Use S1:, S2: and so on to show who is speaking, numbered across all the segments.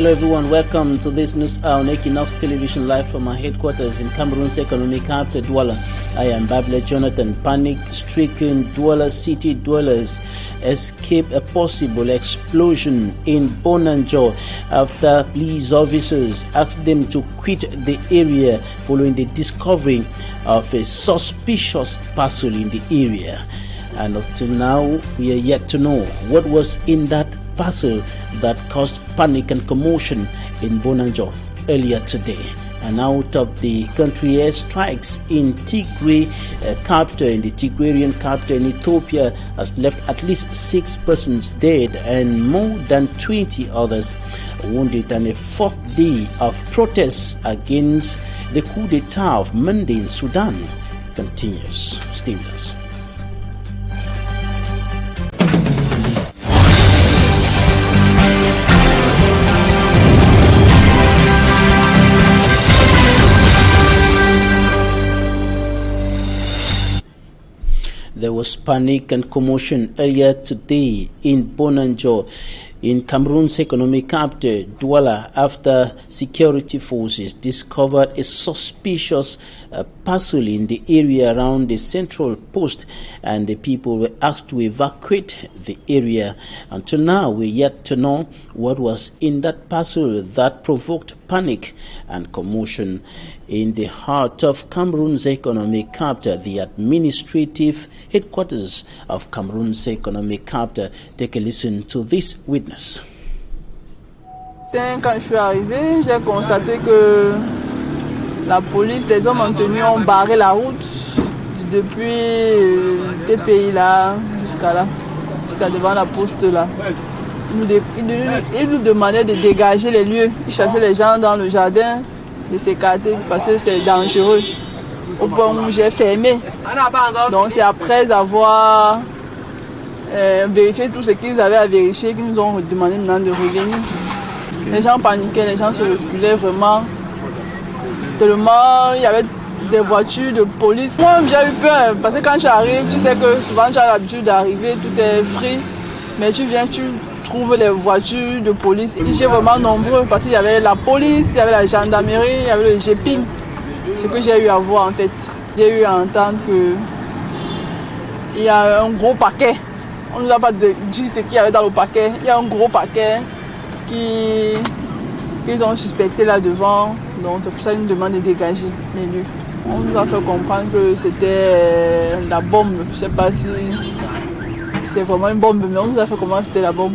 S1: Hello everyone, welcome to this news hour on Equinoxe television live from our headquarters in Cameroon's economic capital, Douala. I am Babla Jonathan. Panic-stricken Douala city dwellers escaped a possible explosion in Bonanjo after police officers asked them to quit the area following the discovery of a suspicious parcel in the area. And up till now, we are yet to know what was in that parcel that caused panic and commotion in Bonanjo earlier today. And out of the country, airstrikes in Tigray capital, in the Tigrayan capital in Ethiopia, has left at least 6 persons dead and more than 20 others wounded. And a fourth day of protests against the coup d'etat of Monday in Sudan continues. Stay with us. There was panic and commotion earlier today in Bonanjo, in Cameroon's economic capital, Douala, after security forces discovered a suspicious parcel in the area around the central post, and the people were asked to evacuate the area. Until now, we're yet to know what was in that parcel that provoked panic and commotion in the heart of Cameroon's economic capital, the administrative headquarters of Cameroon's economic capital. Take a listen to this witness.
S2: Quand je suis arrivé, j'ai constaté que la police, les hommes en tenue ont barré la route depuis des pays là jusqu'à devant la poste là. Ils nous demandaient de dégager les lieux. Ils chassaient les gens dans le jardin, de s'écarter parce que c'est dangereux. Au point où j'ai fermé. Donc c'est après avoir vérifié tout ce qu'ils avaient à vérifier qu'ils nous ont demandé maintenant de revenir. Les gens paniquaient, les gens se reculaient vraiment. Tellement il y avait des voitures de police. Moi j'ai eu peur parce que quand tu arrives, tu sais que souvent tu as l'habitude d'arriver, tout est free. Mais tu viens, tu trouves les voitures de police. Ils étaient vraiment nombreux parce qu'il y avait la police, il y avait la gendarmerie, il y avait le GPIM. Ce que j'ai eu à voir en fait. J'ai eu à entendre qu'il y a un gros paquet. On ne nous a pas dit ce qu'il y avait dans le paquet. Il y a un gros paquet qu'ils ont suspecté là devant. Donc c'est pour ça qu'ils nous demandent de dégager les lieux. On nous a fait comprendre que c'était la bombe. Je ne sais pas si c'est vraiment une bombe, mais on nous a fait comprendre que c'était la bombe.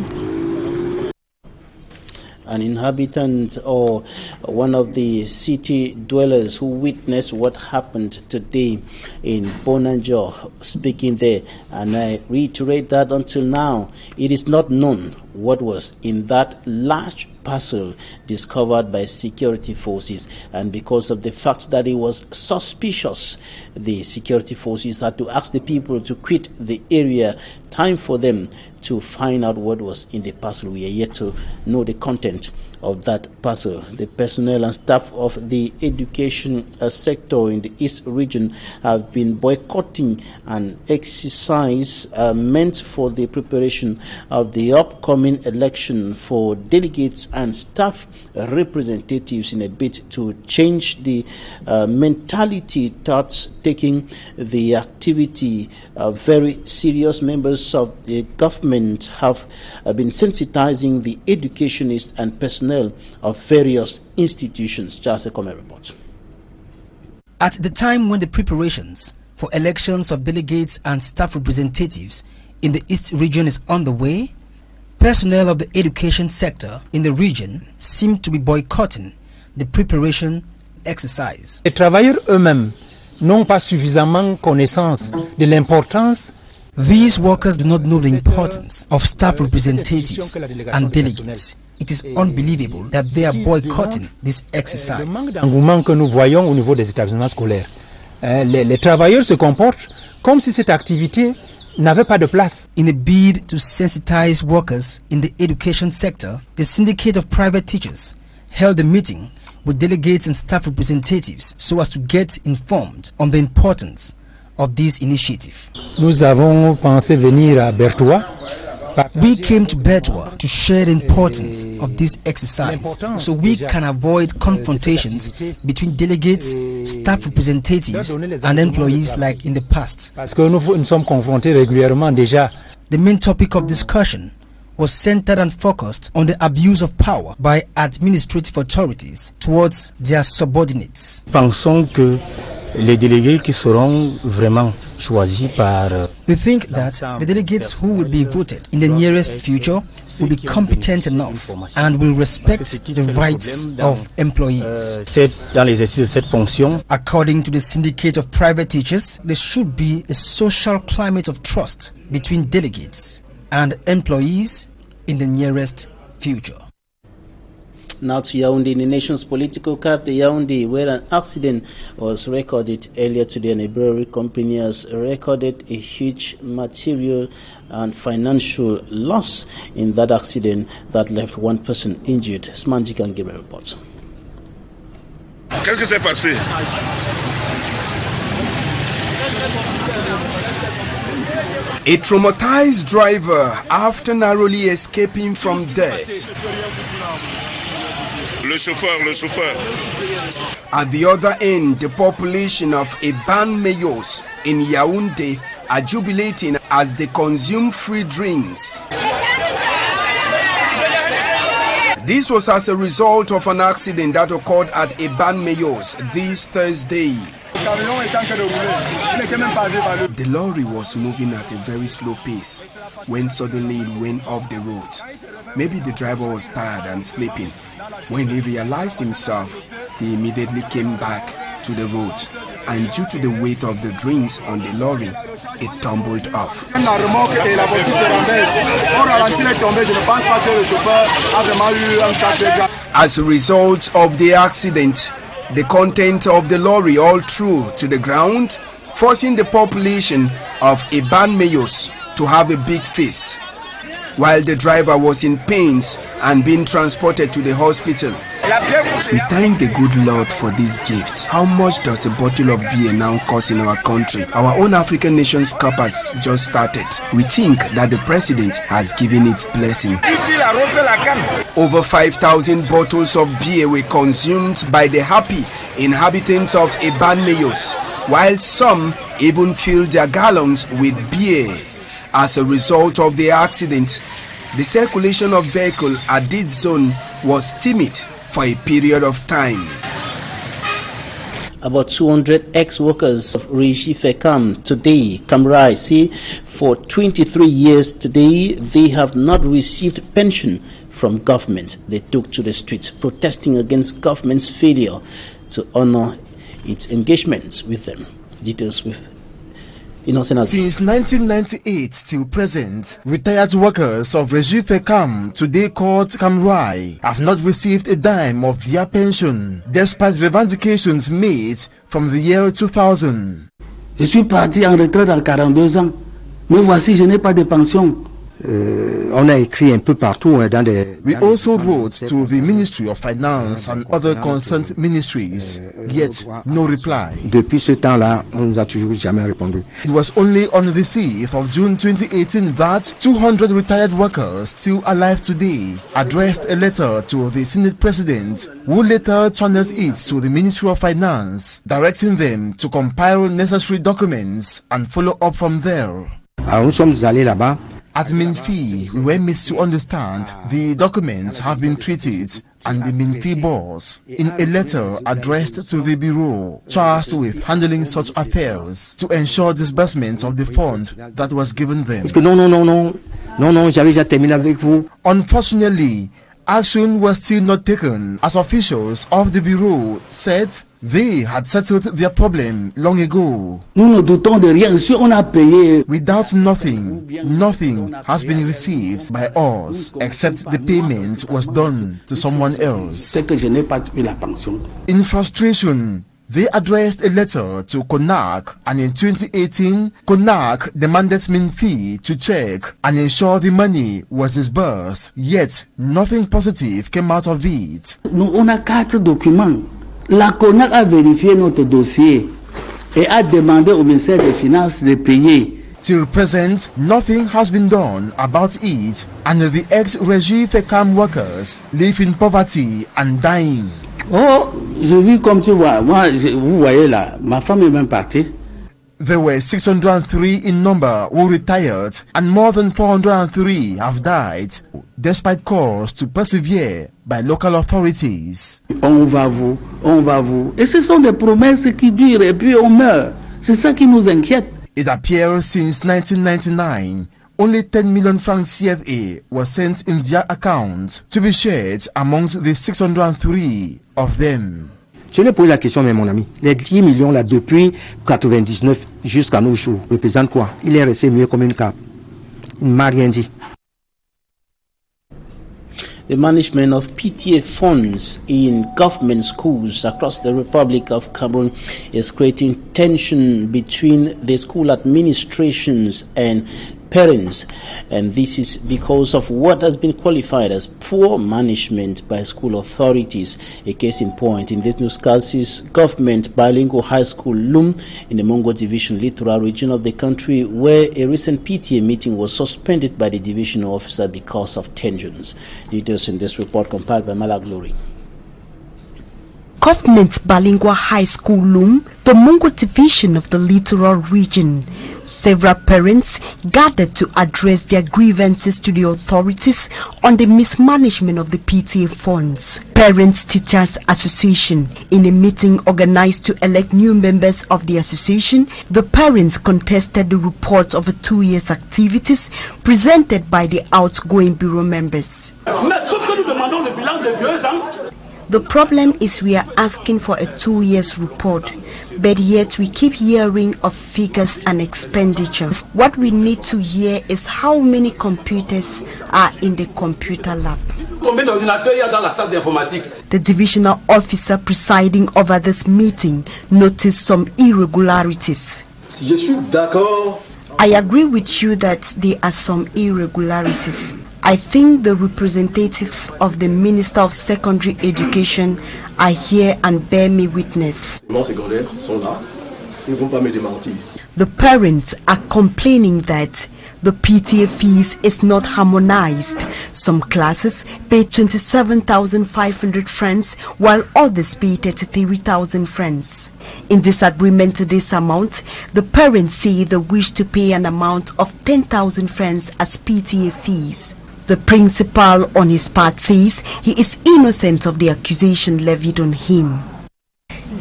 S1: An inhabitant or one of the city dwellers who witnessed what happened today in Bonanjo speaking there, and I reiterate that until now it is not known what was in that large parcel discovered by security forces, and because of the fact that it was suspicious, the security forces had to ask the people to quit the area. Time for them to find out what was in the parcel. We are yet to know the content of that parcel. The personnel and staff of the education sector in the East region have been boycotting an exercise meant for the preparation of the upcoming election for delegates and staff representatives in a bid to change the mentality towards taking the activity very serious. Members of the government have been sensitizing the educationists and personnel of various institutions. Just a comment report.
S3: At the time when the preparations for elections of delegates and staff representatives in the East region is on the way, personnel of the education sector in the region seem to be boycotting the preparation exercise.
S4: Les travailleurs eux-mêmes n'ont pas suffisamment connaissance de l'importance.
S3: These workers do not know the importance of staff representatives and delegates. It is unbelievable that they are boycotting this exercise.
S4: Le manque d'engouement que nous voyons au niveau des établissements scolaires. Les travailleurs se comportent comme si cette activité n'avait pas de place.
S3: In a bid to sensitize workers in the education sector, the Syndicate of Private Teachers held a meeting with delegates and staff representatives so as to get informed on the importance of this initiative.
S4: Nous avons pensé venir à Bertois
S3: We came to Betua to share the importance of this exercise so we can avoid confrontations between delegates, staff representatives and employees like in the past. The main topic of discussion was centered and focused on the abuse of power by administrative authorities towards their subordinates.
S5: Les délégués qui seront vraiment choisis par
S3: We think that the delegates who will be voted in the nearest future will be competent enough and will respect the rights of employees.
S5: dans l'exercice de cette fonction.
S3: According to the Syndicate of Private Teachers, there should be a social climate of trust between delegates and employees in the nearest future.
S1: Now to Yaoundé, in the nation's political capital, Yaoundé, where an accident was recorded earlier today, and a brewery company has recorded a huge material and financial loss in that accident that left one person injured. Smanji can give a report.
S6: Qu'est-ce qui s'est passé? A traumatized driver after narrowly escaping from death.
S7: Le chauffeur.
S6: At the other end, the population of Eban Meyos in Yaoundé are jubilating as they consume free drinks. This was as a result of an accident that occurred at Eban Meyos this Thursday. The lorry was moving at a very slow pace when suddenly it went off the road. Maybe the driver was tired and sleeping. When he realized himself, he immediately came back to the road, and due to the weight of the drinks on the lorry, it tumbled off. As a result of the accident, the content of the lorry all threw to the ground, forcing the population of Eban Meyos to have a big feast, while the driver was in pains and being transported to the hospital. We thank the good Lord for this gift. How much does a bottle of beer now cost in our country? Our own African Nations Cup has just started. We think that the president has given its blessing. Over 5,000 bottles of beer were consumed by the happy inhabitants of Eban Meyos, while some even filled their gallons with beer. As a result of the accident, the circulation of vehicles at this zone was timid for a period of time.
S1: About 200 ex-workers of Régie Fecam today, Camrai, say for 23 years today they have not received pension from government. They took to the streets protesting against government's failure to honor its engagements with them. Details with
S8: Since 1998 till present, retired workers of Régie Fecam, today called Camrai, have not received a dime of their pension, despite revendications made from the year 2000.
S9: Je suis parti en retraite à 42 ans. Me voici, je n'ai pas de pension.
S5: On a écrit un peu partout dans des...
S8: We also wrote to the Ministry of Finance and other concerned ministries, yet no reply.
S5: Depuis ce temps-là, on nous a toujours jamais répondu.
S8: It was only on the 6th of June 2018 that 200 retired workers still alive today addressed a letter to the Senate President, who later channeled it to the Ministry of Finance, directing them to compile necessary documents and follow up from there.
S5: Alors nous sommes allés là-bas.
S8: At Minfi, we were made to understand the documents have been treated and the Minfi boss, in a letter addressed to the bureau charged with handling such affairs, to ensure disbursement of the fund that was given them.
S5: Non, j'avais déjà terminé avec vous.
S8: Unfortunately, action was still not taken, as officials of the bureau said they had settled their problem long ago.
S9: Nous ne doutons de rien. Si on a payé.
S8: Without nothing has been received by us, except the payment was done to someone else.
S9: C'est que je n'ai pas eu la pension.
S8: In frustration, they addressed a letter to CONAC, and in 2018, CONAC demanded Minfi to check and ensure the money was disbursed, yet nothing positive came out of it.
S9: Nous, on a 4 documents. La CONAC a vérifié notre dossier et a demandé au ministère des Finances de payer.
S8: Till present, nothing has been done about it, and the ex-Régie FECAM workers live in poverty and dying.
S9: Oh, j'ai vu comme tu vois, moi, vous voyez là, ma femme est même partie.
S8: There were 603 in number who retired, and more than 403 have died, despite calls to persevere by local authorities.
S9: On va vous. Et ce sont des promesses qui durent et puis on meurt. C'est ça qui nous inquiète.
S8: It appears since 1999, only 10 million francs CFA were sent in their account to be shared amongst the 603 of them.
S5: Je lui ai posé la question, mais mon ami, les 10 millions là, depuis 99 jusqu'à nos jours, représentent quoi? Il est resté mieux comme une cape. Il ne m'a rien dit.
S1: The management of PTA funds in government schools across the Republic of Cameroon is creating tension between the school administrations and parents, and this is because of what has been qualified as poor management by school authorities. A case in point in this newscast is Government Bilingual High School Lum in the Mongo Division Littoral region of the country, where a recent PTA meeting was suspended by the divisional officer because of tensions. Details in this report compiled by Malaglory.
S7: Government Bilingual High School Lum, the Mongo Division of the Littoral region. Several parents gathered to address their grievances to the authorities on the mismanagement of the PTA funds. Parents Teachers Association, in a meeting organized to elect new members of the association, the parents contested the reports of 2 years activities presented by the outgoing bureau members. The problem is we are asking for a 2 years report, but yet we keep hearing of figures and expenditures. What we need to hear is how many computers are in the computer lab. The divisional officer presiding over this meeting noticed some irregularities. I agree with you that there are some irregularities. I think the representatives of the Minister of Secondary Education are here and bear me witness. The parents are complaining that the PTA fees is not harmonized. Some classes pay 27,500 francs while others pay 33,000 francs. In disagreement to this amount, the parents say they wish to pay an amount of 10,000 francs as PTA fees. The principal on his part says he is innocent of the accusation levied on him.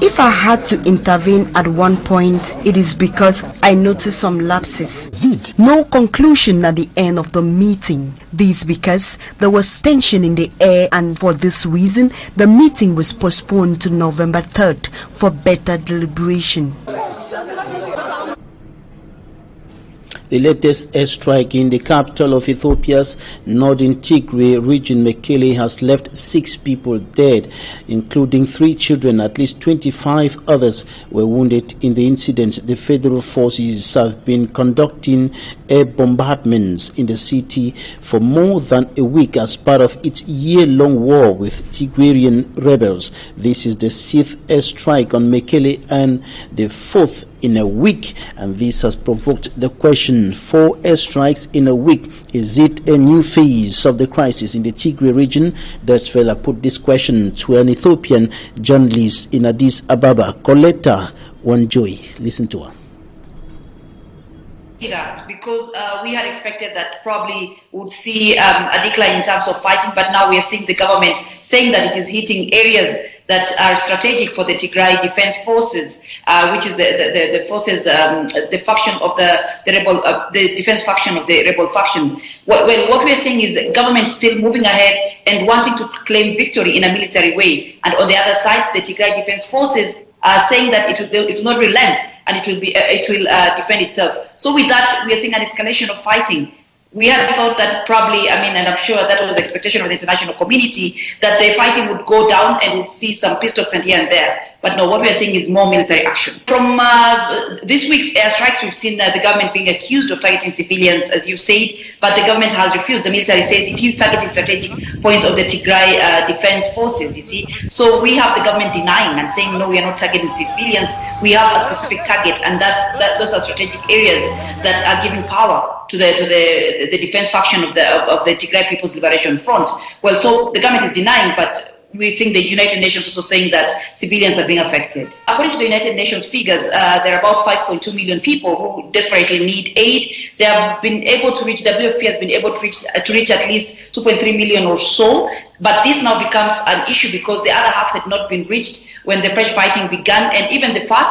S7: If I had to intervene at one point, it is because I noticed some lapses. No conclusion at the end of the meeting. This because there was tension in the air, and for this reason, the meeting was postponed to November 3rd for better deliberation.
S1: The latest airstrike in the capital of Ethiopia's northern Tigray region, Mekele, has left 6 people dead, including 3 children. At least 25 others were wounded in the incident. The federal forces have been conducting air bombardments in the city for more than a week as part of its year-long war with Tigrayan rebels. This is the 6th airstrike on Mekele and the 4th in a week, and this has provoked the question: 4 airstrikes in a week, is it a new phase of the crisis in the Tigray region? Dutchfella put this question to an Ethiopian journalist in Addis Ababa, Coletta Wanjoy. Listen to her.
S10: Because we had expected that probably would see a decline in terms of fighting, but now we are seeing the government saying that it is hitting areas that are strategic for the Tigray Defense Forces, which is the forces, the faction of the rebel, the defense faction of the rebel faction. What we are seeing is the government still moving ahead and wanting to claim victory in a military way, and on the other side, the Tigray Defense Forces are saying that it will not relent and it will defend itself. So with that, we are seeing an escalation of fighting. We had thought that probably, and I'm sure that was the expectation of the international community, that the fighting would go down and would see some peace talks and here and there. But no, what we are seeing is more military action. From this week's airstrikes, we've seen the government being accused of targeting civilians, as you've said, but the government has refused. The military says it is targeting strategic points of the Tigray defense forces, you see. So we have the government denying and saying, no, we are not targeting civilians. We have a specific target, and those are strategic areas that are giving power to the defense faction of the Tigray People's Liberation Front. Well, so the government is denying, but we're seeing the United Nations also saying that civilians are being affected. According to the United Nations figures, there are about 5.2 million people who desperately need aid. They have been able to reach, WFP has been able to reach at least 2.3 million or so. But this now becomes an issue because the other half had not been reached when the fresh fighting began, and even the first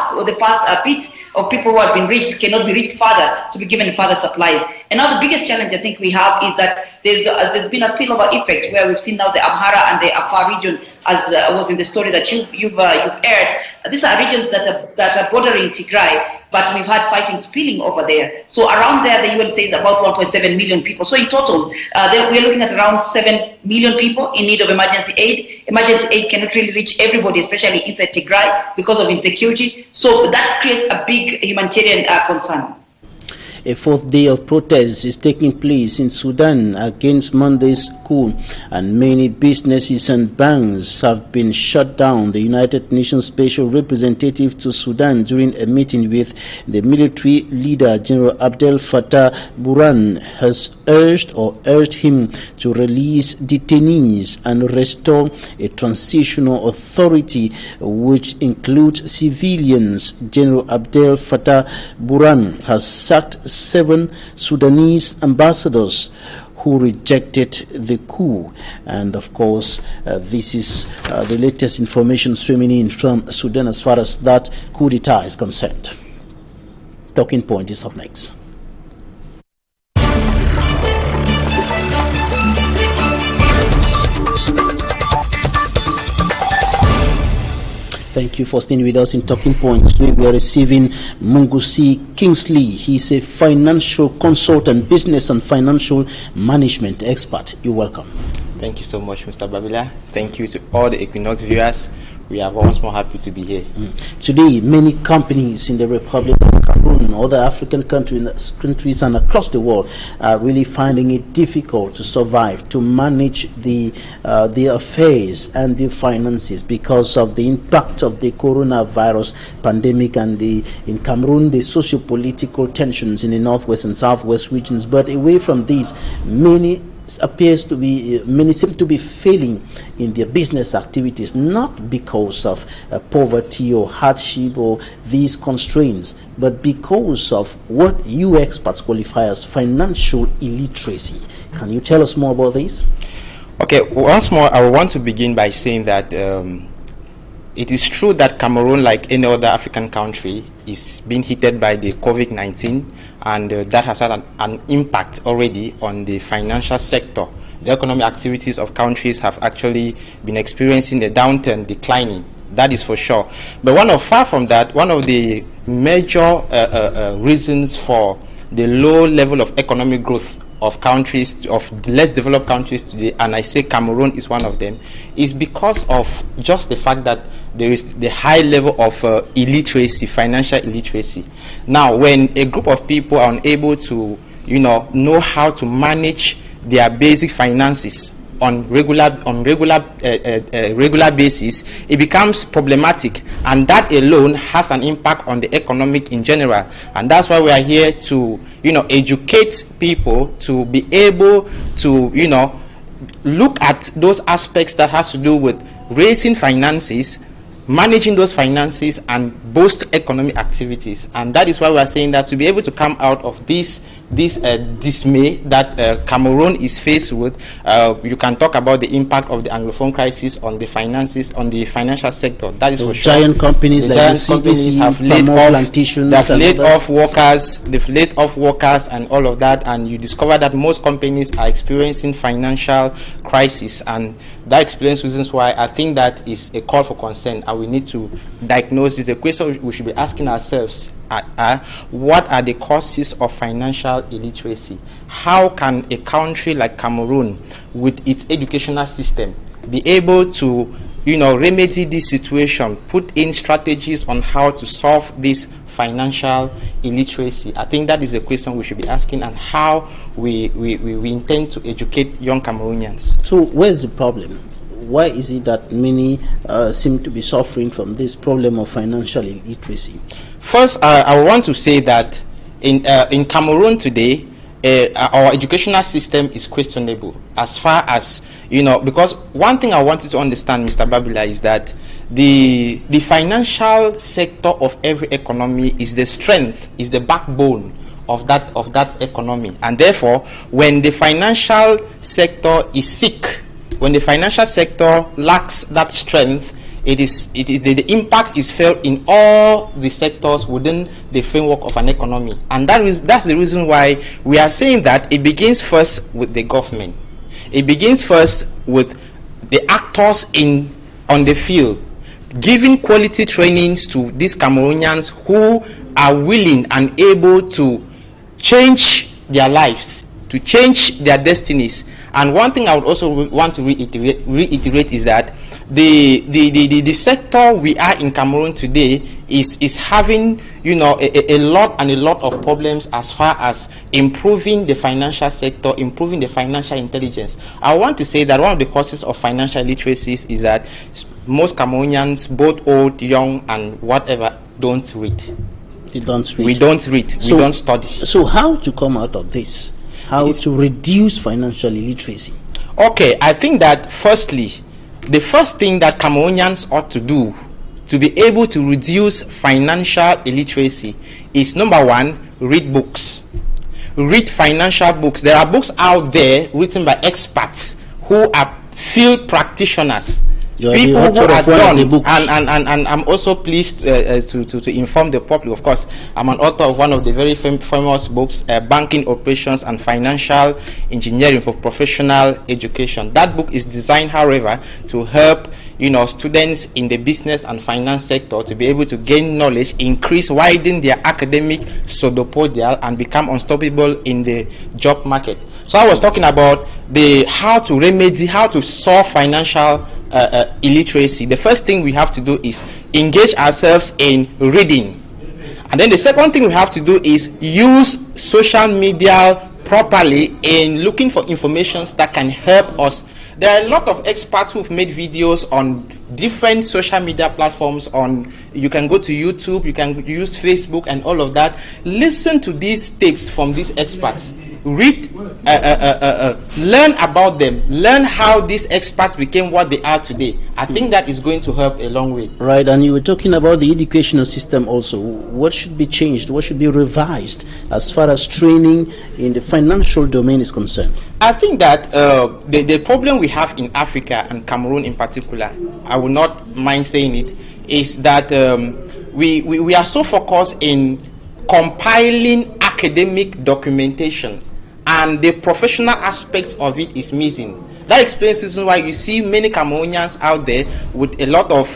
S10: bit of people who have been reached cannot be reached further to be given further supplies. And now the biggest challenge I think we have is that there's been a spillover effect where we've seen now the Amhara and the Afar region, as was in the story that you've aired. These are regions that are bordering Tigray, but we've had fighting spilling over there. So around there, the UN says about 1.7 million people. So in total, we're looking at around 7 million people in need of emergency aid. Emergency aid cannot really reach everybody, especially inside Tigray, because of insecurity. So that creates a big humanitarian concern.
S1: A fourth day of protests is taking place in Sudan against Monday's coup, and many businesses and banks have been shut down. The United Nations Special Representative to Sudan, during a meeting with the military leader, General Abdel Fattah Burhan, has urged him to release detainees and restore a transitional authority which includes civilians. General Abdel Fattah Burhan has sacked 7 Sudanese ambassadors who rejected the coup. And of course, this is the latest information streaming in from Sudan as far as that coup d'etat is concerned. Talking Point is up next. Thank you for staying with us in Talking Points. Today we are receiving Mungusi Kingsley. He's a financial consultant, business and financial management expert. You're welcome.
S11: Thank you so much, Mr. Babila. Thank you to all the Equinoxe viewers. We are once more happy to be here.
S1: Today, many companies in the Republic of Cameroon, other African countries and across the world are really finding it difficult to survive, to manage the affairs and the finances because of the impact of the coronavirus pandemic and in Cameroon, the socio-political tensions in the northwest and southwest regions. But away from these, many seem to be failing in their business activities, not because of poverty or hardship or these constraints, but because of what you experts qualify as financial illiteracy. Can you tell us more about this?
S11: Okay, once more, I want to begin by saying that it is true that Cameroon, like any other African country, is being hit by the COVID-19, and that has had an impact already on the financial sector. The economic activities of countries have actually been experiencing a downturn, declining. That is for sure. But far from that, one of the major reasons for the low level of economic growth of countries, of less developed countries today, and I say Cameroon is one of them, is because of just the fact that there is the high level of illiteracy, financial illiteracy. Now, when a group of people are unable to, know how to manage their basic finances on regular basis, it becomes problematic, and that alone has an impact on the economic in general. And that's why we are here to educate people to be able to look at those aspects that has to do with raising finances, managing those finances, and boost economic activities. And that is why we are saying that to be able to come out of this dismay that Cameroon is faced with, you can talk about the impact of the Anglophone crisis on the finances, on the financial sector. That is for sure.
S1: Giant companies like
S11: giant companies have laid off workers and all of that, and you discover that most companies are experiencing financial crisis, and that explains reasons why I think that is a call for concern, and we need to diagnose this. A question we should be asking ourselves: what are the causes of financial illiteracy? How can a country like Cameroon, with its educational system, be able to remedy this situation, put in strategies on how to solve this financial illiteracy? I think that is a question we should be asking, and how we intend to educate young Cameroonians.
S1: So where's the problem? Why is it that many seem to be suffering from this problem of financial illiteracy?
S11: First, I want to say that in Cameroon today, our educational system is questionable as far as, because one thing I want you to understand, Mr. Babila, is that the financial sector of every economy is the strength, is the backbone of that economy. And therefore, when the financial sector is sick, when the financial sector lacks that strength, the impact is felt in all the sectors within the framework of an economy. And that's the reason why we are saying that it begins first with the government. It begins first with the actors on the field, giving quality trainings to these Cameroonians who are willing and able to change their lives, to change their destinies. And one thing I would also want to reiterate is that the sector we are in Cameroon today is having a lot of problems as far as improving the financial sector, improving the financial intelligence. I want to say that one of the causes of financial illiteracies is that most Cameroonians, both old, young, and whatever, don't read.
S1: They don't read.
S11: We don't read. We don't study.
S1: So how to come out of this? How to reduce financial illiteracy?
S11: Okay, I think that firstly, the first thing that Cameroonians ought to do to be able to reduce financial illiteracy is, number one, read books. Read financial books. There are books out there written by experts who are field practitioners. People who are done, and I'm also pleased to inform the public. Of course, I'm an author of one of the very famous books, Banking Operations and Financial Engineering for Professional Education. That book is designed, however, to help students in the business and finance sector to be able to gain knowledge, widen their academic pseudopodial, and become unstoppable in the job market. So I was talking about how to solve financial illiteracy. The first thing we have to do is engage ourselves in reading, and then the second thing we have to do is use social media properly in looking for information that can help us. There are a lot of experts who've made videos on different social media platforms. You can go to YouTube, you can use Facebook and all of that. Listen to these tips from these experts. Read, learn about them, learn how these experts became what they are today. I think that is going to help a long way.
S1: Right, and you were talking about the educational system also. What should be changed? What should be revised as far as training in the financial domain is concerned?
S11: I think that the problem we have in Africa, and Cameroon in particular, I will not mind saying it, is that we are so focused in compiling academic documentation, and the professional aspect of it is missing. That explains the reason why you see many Cameroonians out there with a lot of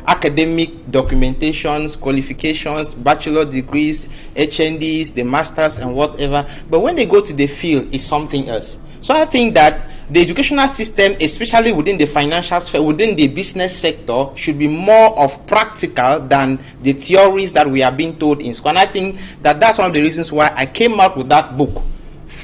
S11: academic documentations, qualifications, bachelor degrees, HNDs, the masters and whatever, but when they go to the field, it's something else. So I think that the educational system, especially within the financial sphere, within the business sector, should be more of practical than the theories that we are being told in school. And I think that that's one of the reasons why I came out with that book,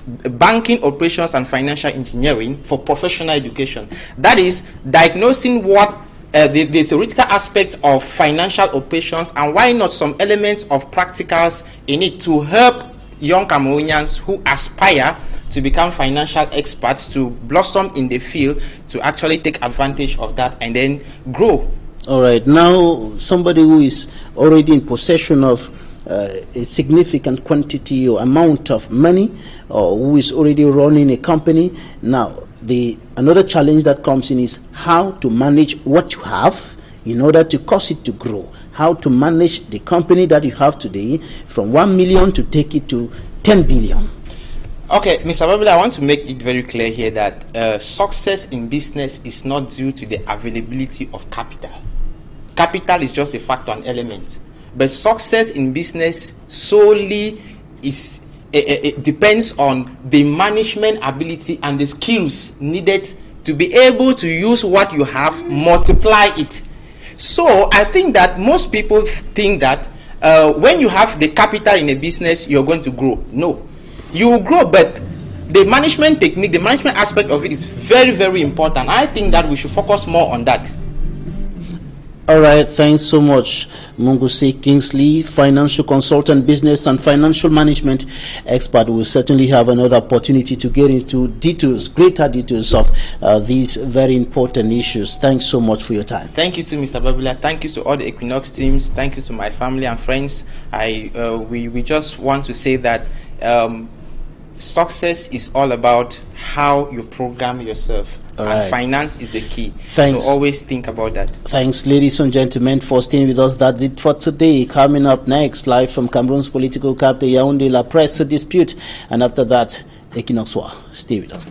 S11: Banking Operations and Financial Engineering for Professional Education. That is diagnosing what the theoretical aspects of financial operations, and why not some elements of practicals in it to help young Cameroonians who aspire to become financial experts, to blossom in the field, to actually take advantage of that and then grow.
S1: All right, now somebody who is already in possession of a significant quantity or amount of money, or who is already running a company, now another challenge that comes in is how to manage what you have in order to cause it to grow. How to manage the company that you have today from 1 million to take it to 10 billion.
S11: Okay, Mr. Babila, I want to make it very clear here that success in business is not due to the availability of capital. Capital is just a factor and element. But success in business solely it depends on the management ability and the skills needed to be able to use what you have, multiply it. So I think that most people think that when you have the capital in a business, you're going to grow. No, you will grow, but the management technique, the management aspect of it is very, very important. I think that we should focus more on that.
S1: All right, thanks so much, Munguse Kingsley, financial consultant, business and financial management expert. We'll certainly have another opportunity to get into details, greater details of these very important issues. Thanks so much for your time.
S11: Thank you to Mr. Babila. Thank you to all the Equinoxe teams. Thank you to my family and friends. We just want to say that success is all about how you program yourself. And finance is the key. Thanks. So always think about that.
S1: Thanks, ladies and gentlemen, for staying with us. That's it for today. Coming up next, live from Cameroon's political capital, Yaoundé, La Presse dispute. And after that, Equinoxe. Stay with us.